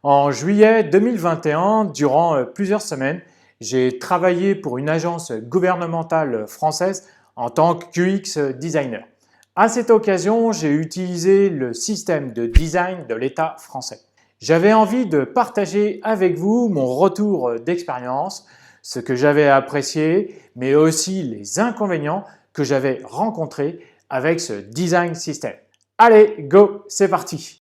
En juillet 2021, durant plusieurs semaines, j'ai travaillé pour une agence gouvernementale française en tant que QX designer. À cette occasion, j'ai utilisé le système de design de l'État français. J'avais envie de partager avec vous mon retour d'expérience, ce que j'avais apprécié, mais aussi les inconvénients que j'avais rencontrés avec ce design system. Allez, go, c'est parti!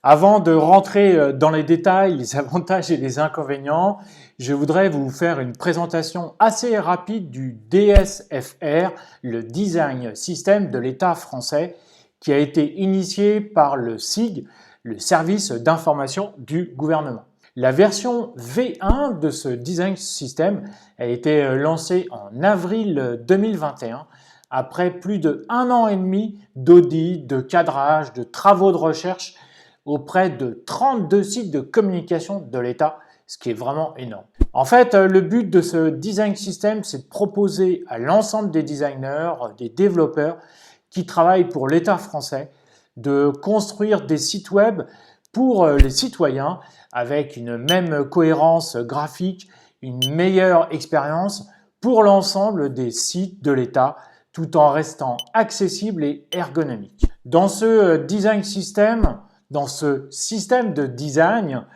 Avant de rentrer dans les détails, les avantages et les inconvénients, je voudrais vous faire une présentation assez rapide du DSFR, le Design System de l'État français, qui a été initié par le SIG, le Service d'information du gouvernement. La version V1 de ce Design System a été lancée en avril 2021, après plus de 1 an et demi d'audit, de cadrage, de travaux de recherche auprès de 32 sites de communication de l'État, ce qui est vraiment énorme. En fait, le but de ce design system, c'est de proposer à l'ensemble des designers, des développeurs qui travaillent pour l'État français, de construire des sites web pour les citoyens avec une même cohérence graphique, une meilleure expérience pour l'ensemble des sites de l'État, tout en restant accessible et ergonomique. Dans ce design system, dans ce système de design,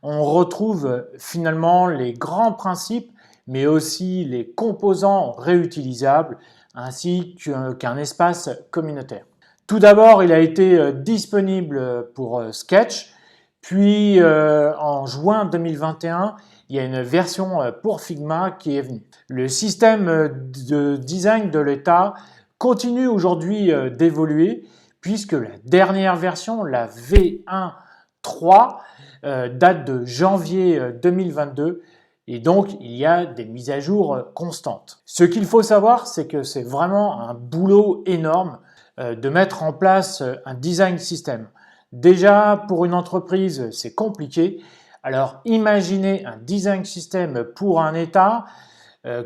on retrouve finalement les grands principes, mais aussi les composants réutilisables, ainsi qu'un espace communautaire. Tout d'abord, il a été disponible pour Sketch, puis en juin 2021, il y a une version pour Figma qui est venue. Le système de design de l'État continue aujourd'hui d'évoluer, puisque la dernière version, la V1.3, date de janvier 2022 et donc il y a des mises à jour constantes. Ce qu'il faut savoir, c'est que c'est vraiment un boulot énorme de mettre en place un design system. Déjà, pour une entreprise, c'est compliqué. Alors imaginez un design system pour un État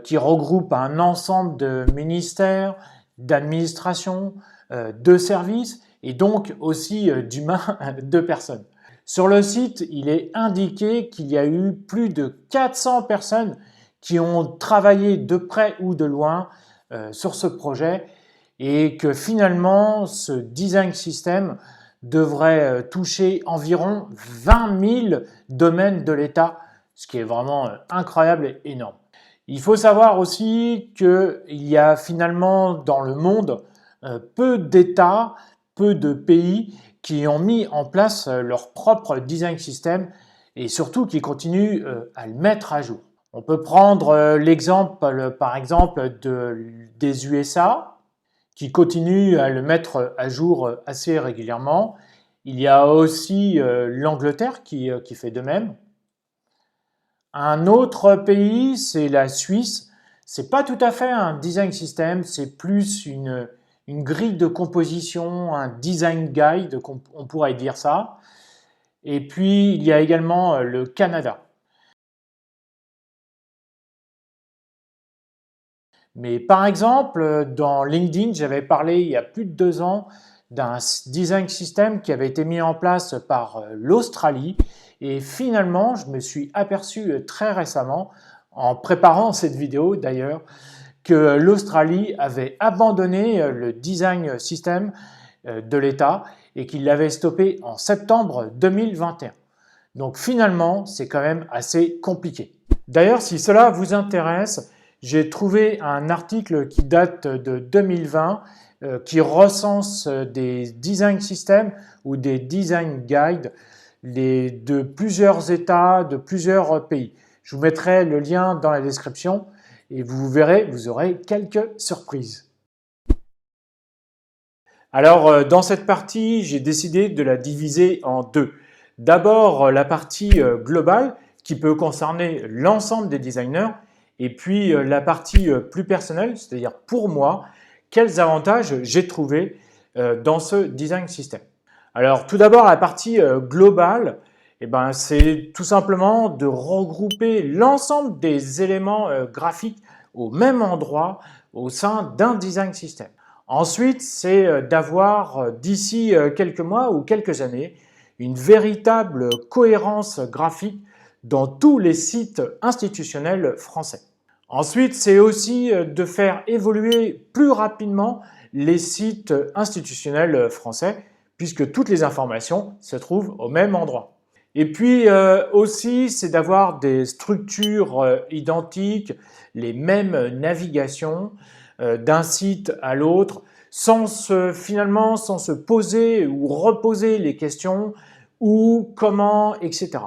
qui regroupe un ensemble de ministères, d'administrations, de services et donc aussi d'humains, de personnes. Sur le site, il est indiqué qu'il y a eu plus de 400 personnes qui ont travaillé de près ou de loin sur ce projet et que finalement, ce design system devrait toucher environ 20 000 domaines de l'État, ce qui est vraiment incroyable et énorme. Il faut savoir aussi qu'il y a finalement dans le monde peu d'États, peu de pays qui ont mis en place leur propre design system et surtout qui continuent à le mettre à jour. On peut prendre l'exemple par exemple des USA qui continuent à le mettre à jour assez régulièrement. Il y a aussi l'Angleterre qui fait de même. Un autre pays, c'est la Suisse. C'est pas tout à fait un design system, c'est plus une grille de composition, un design guide, on pourrait dire ça. Et puis, il y a également le Canada. Mais par exemple, dans LinkedIn, j'avais parlé il y a plus de 2 ans d'un design system qui avait été mis en place par l'Australie. Et finalement, je me suis aperçu très récemment, en préparant cette vidéo d'ailleurs, que l'Australie avait abandonné le design system de l'État et qu'il l'avait stoppé en septembre 2021. Donc finalement, c'est quand même assez compliqué. D'ailleurs, si cela vous intéresse, j'ai trouvé un article qui date de 2020 qui recense des design systems ou des design guides de plusieurs États, de plusieurs pays. Je vous mettrai le lien dans la description et vous verrez, vous aurez quelques surprises. Alors, dans cette partie, j'ai décidé de la diviser en deux. D'abord, la partie globale qui peut concerner l'ensemble des designers et puis la partie plus personnelle, c'est-à-dire pour moi, quels avantages j'ai trouvé dans ce design system. Alors, tout d'abord, la partie globale, c'est tout simplement de regrouper l'ensemble des éléments graphiques au même endroit au sein d'un design system. Ensuite, c'est d'avoir d'ici quelques mois ou quelques années une véritable cohérence graphique dans tous les sites institutionnels français. Ensuite, c'est aussi de faire évoluer plus rapidement les sites institutionnels français, puisque toutes les informations se trouvent au même endroit. Et puis aussi, c'est d'avoir des structures identiques, les mêmes navigations d'un site à l'autre, finalement sans se poser ou reposer les questions où, comment, etc.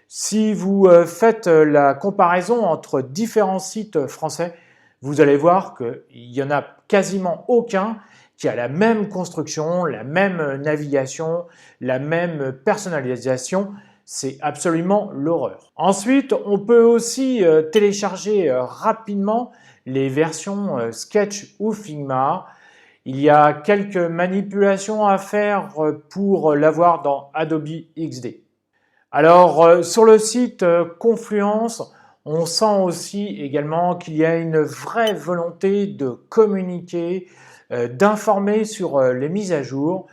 Si vous faites la comparaison entre différents sites français, vous allez voir qu'il n'y en a quasiment aucun qui a la même construction, la même navigation, la même personnalisation. C'est absolument l'horreur. Ensuite, on peut aussi télécharger rapidement les versions Sketch ou Figma. Il y a quelques manipulations à faire pour l'avoir dans Adobe XD. Alors, sur le site Confluence, on sent aussi également qu'il y a une vraie volonté de communiquer, d'informer sur les mises à jour.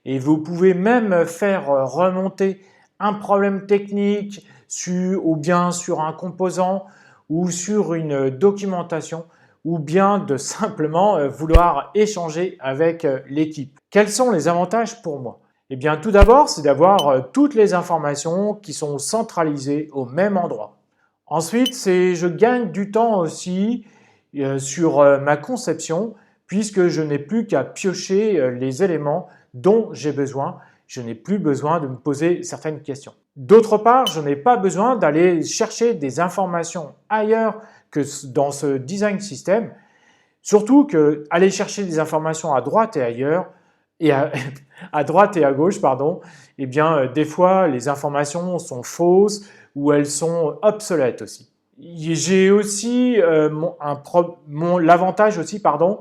Et vous pouvez même faire remonter un problème technique ou bien sur un composant ou sur une documentation ou bien de simplement vouloir échanger avec l'équipe. Quels sont les avantages pour moi ? Eh bien, tout d'abord, c'est d'avoir toutes les informations qui sont centralisées au même endroit. Ensuite, je gagne du temps aussi sur ma conception, puisque je n'ai plus qu'à piocher les éléments dont j'ai besoin. Je n'ai plus besoin de me poser certaines questions. D'autre part, je n'ai pas besoin d'aller chercher des informations ailleurs que dans ce design system. Surtout que aller chercher des informations à droite et ailleurs, à droite et à gauche, pardon, eh bien, des fois, les informations sont fausses ou elles sont obsolètes aussi. J'ai aussi l'avantage aussi, pardon,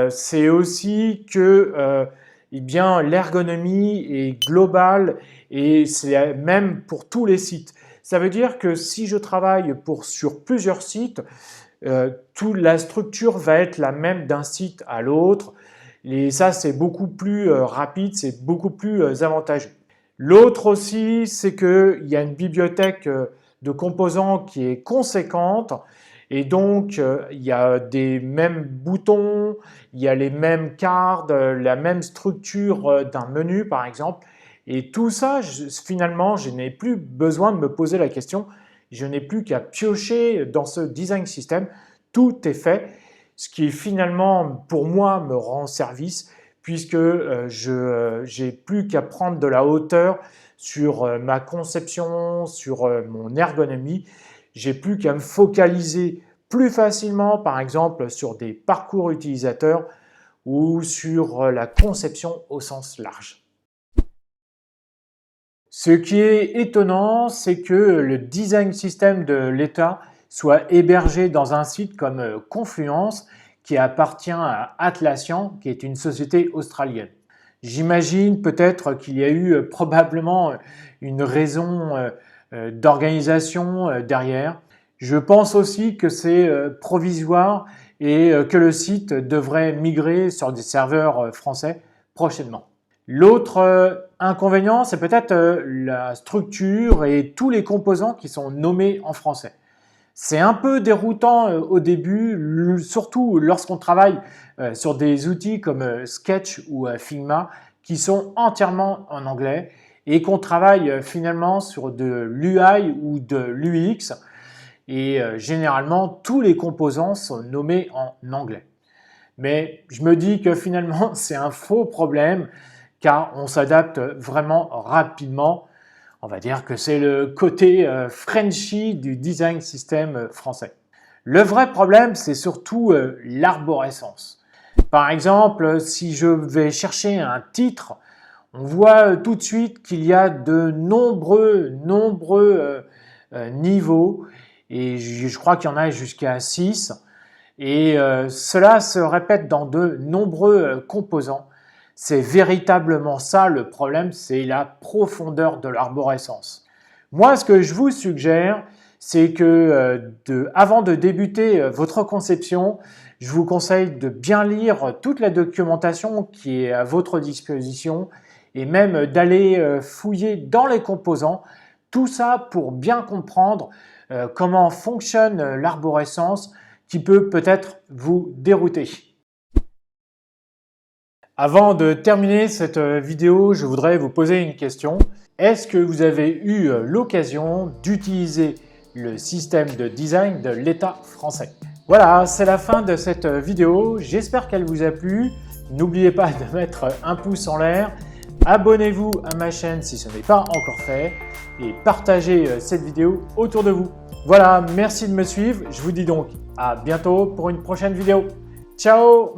c'est aussi que eh bien, l'ergonomie est globale et c'est même pour tous les sites. Ça veut dire que si je travaille sur plusieurs sites, toute la structure va être la même d'un site à l'autre. Et ça, c'est beaucoup plus rapide, c'est beaucoup plus avantageux. L'autre aussi, c'est qu'il y a une bibliothèque de composants qui est conséquente et donc il y a des mêmes boutons, il y a les mêmes cartes, la même structure d'un menu par exemple. Et tout ça, finalement, je n'ai plus besoin de me poser la question, je n'ai plus qu'à piocher dans ce design system, tout est fait. Ce qui finalement, pour moi, me rend service puisque j'ai plus qu'à prendre de la hauteur sur ma conception, sur mon ergonomie. J'ai plus qu'à me focaliser plus facilement, par exemple, sur des parcours utilisateurs ou sur la conception au sens large. Ce qui est étonnant, c'est que le design system de l'État soit hébergé dans un site comme Confluence qui appartient à Atlassian, qui est une société australienne. J'imagine peut-être qu'il y a eu probablement une raison d'organisation derrière. Je pense aussi que c'est provisoire et que le site devrait migrer sur des serveurs français prochainement. L'autre inconvénient, c'est peut-être la structure et tous les composants qui sont nommés en français. C'est un peu déroutant au début, surtout lorsqu'on travaille sur des outils comme Sketch ou Figma qui sont entièrement en anglais et qu'on travaille finalement sur de l'UI ou de l'UX et généralement tous les composants sont nommés en anglais. Mais je me dis que finalement c'est un faux problème car on s'adapte vraiment rapidement. On va dire que c'est le côté Frenchy du design system français. Le vrai problème, c'est surtout l'arborescence. Par exemple, si je vais chercher un titre, on voit tout de suite qu'il y a de nombreux niveaux et je crois qu'il y en a jusqu'à 6 et cela se répète dans de nombreux composants. C'est véritablement ça le problème, c'est la profondeur de l'arborescence. Moi, ce que je vous suggère, c'est que avant de débuter votre conception, je vous conseille de bien lire toute la documentation qui est à votre disposition et même d'aller fouiller dans les composants, tout ça pour bien comprendre comment fonctionne l'arborescence qui peut peut-être vous dérouter. Avant de terminer cette vidéo, je voudrais vous poser une question. Est-ce que vous avez eu l'occasion d'utiliser le système de design de l'État français? Voilà, c'est la fin de cette vidéo. J'espère qu'elle vous a plu. N'oubliez pas de mettre un pouce en l'air. Abonnez-vous à ma chaîne si ce n'est pas encore fait et partagez cette vidéo autour de vous. Voilà, merci de me suivre. Je vous dis donc à bientôt pour une prochaine vidéo. Ciao!